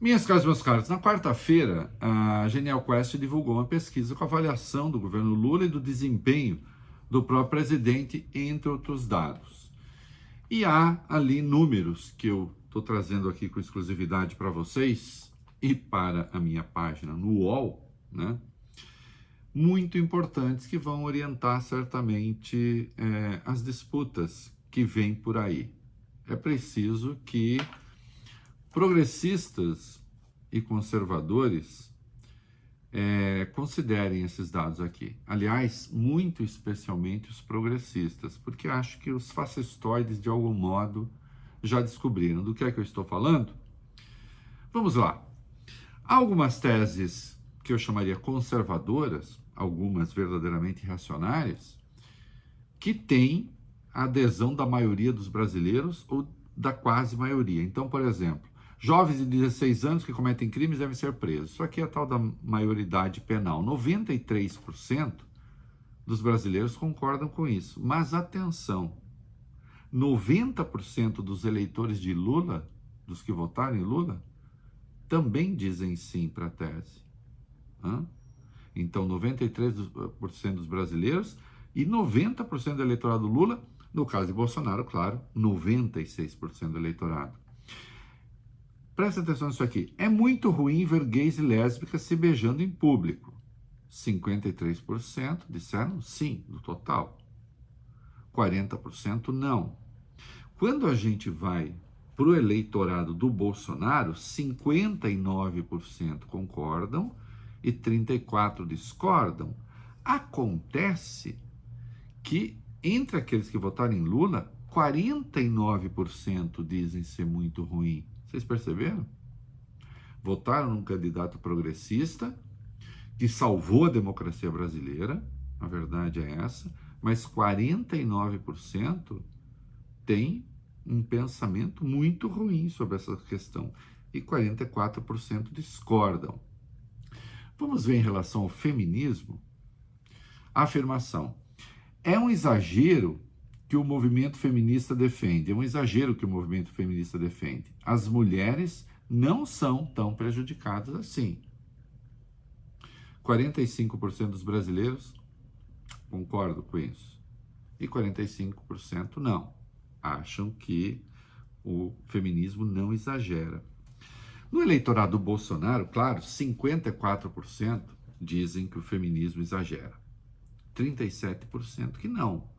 Minhas caras, meus caros, na quarta-feira, a Genial Quest divulgou uma pesquisa com avaliação do governo Lula e do desempenho do próprio presidente, entre outros dados. E há ali números que eu estou trazendo aqui com exclusividade para vocês e para a minha página no UOL, né? Muito importantes que vão orientar certamente as disputas que vêm por aí. É preciso que progressistas e conservadores considerem esses dados aqui. Aliás, muito especialmente os progressistas, porque acho que os fascistoides, de algum modo, já descobriram do que é que eu estou falando. Vamos lá. Há algumas teses que eu chamaria conservadoras, algumas verdadeiramente reacionárias, que têm a adesão da maioria dos brasileiros ou da quase maioria. Então, por exemplo, jovens de 16 anos que cometem crimes devem ser presos. Isso aqui é a tal da maioridade penal. 93% dos brasileiros concordam com isso. Mas atenção, 90% dos eleitores de Lula, dos que votaram em Lula, também dizem sim para a tese. Então, 93% dos brasileiros e 90% do eleitorado Lula, no caso de Bolsonaro, claro, 96% do eleitorado. Presta atenção nisso aqui. É muito ruim ver gays e lésbicas se beijando em público. 53% disseram sim, do total. 40% não. Quando a gente vai para o eleitorado do Bolsonaro, 59% concordam e 34% discordam. Acontece que entre aqueles que votaram em Lula, 49% dizem ser muito ruim. Vocês perceberam? Votaram num candidato progressista que salvou a democracia brasileira, a verdade é essa, mas 49% tem um pensamento muito ruim sobre essa questão e 44% discordam. Vamos ver em relação ao feminismo. A afirmação: é um exagero que o movimento feminista defende. É um exagero que o movimento feminista defende. As mulheres não são tão prejudicadas assim. 45% dos brasileiros concordam com isso. E 45% não. Acham que o feminismo não exagera. No eleitorado do Bolsonaro, claro, 54% dizem que o feminismo exagera. 37% que não.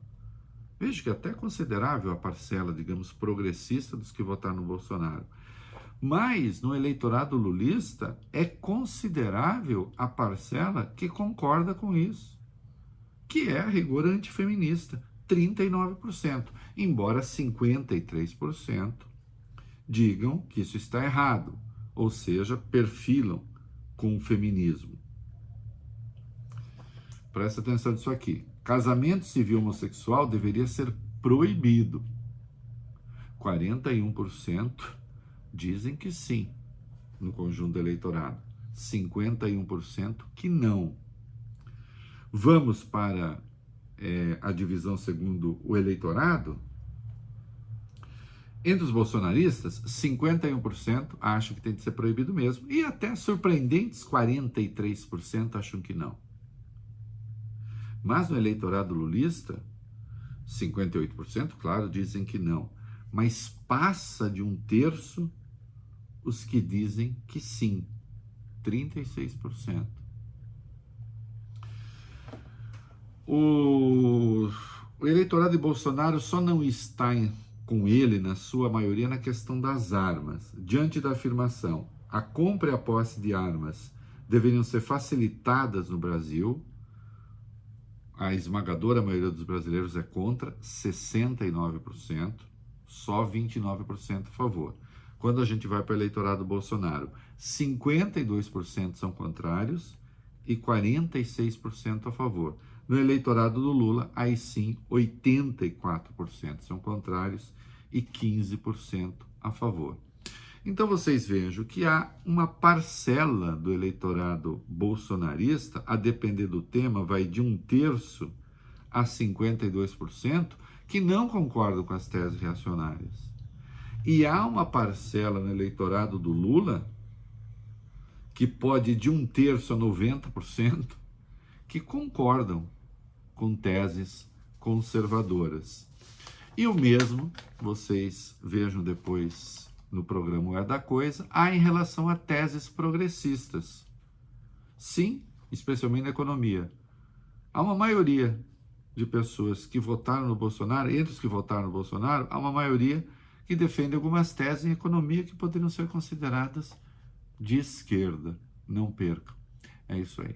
Veja que é até considerável a parcela, digamos, progressista dos que votaram no Bolsonaro. Mas no eleitorado lulista é considerável a parcela que concorda com isso, que é a rigor antifeminista, 39%, embora 53% digam que isso está errado, ou seja, perfilam com o feminismo. Presta atenção nisso aqui. Casamento civil homossexual deveria ser proibido. 41% dizem que sim, no conjunto do eleitorado. 51% que não. Vamos para a divisão segundo o eleitorado. Entre os bolsonaristas, 51% acham que tem que ser proibido mesmo. E até surpreendentes 43% acham que não. Mas no eleitorado lulista, 58%, claro, dizem que não. Mas passa de um terço os que dizem que sim, 36%. O eleitorado de Bolsonaro só não está com ele, na sua maioria, na questão das armas. Diante da afirmação, a compra e a posse de armas deveriam ser facilitadas no Brasil, a esmagadora maioria dos brasileiros é contra, 69%, só 29% a favor. Quando a gente vai para o eleitorado Bolsonaro, 52% são contrários e 46% a favor. No eleitorado do Lula, aí sim, 84% são contrários e 15% a favor. Então vocês vejam que há uma parcela do eleitorado bolsonarista, a depender do tema, vai de 1/3 a 52%, que não concordam com as teses reacionárias. E há uma parcela no eleitorado do Lula que pode ir de 1/3 a 90%, que concordam com teses conservadoras. E o mesmo, vocês vejam depois no programa O É da Coisa, há em relação a teses progressistas. Sim, especialmente na economia. Há uma maioria de pessoas que votaram no Bolsonaro, entre os que votaram no Bolsonaro, há uma maioria que defende algumas teses em economia que poderiam ser consideradas de esquerda. Não percam. É isso aí.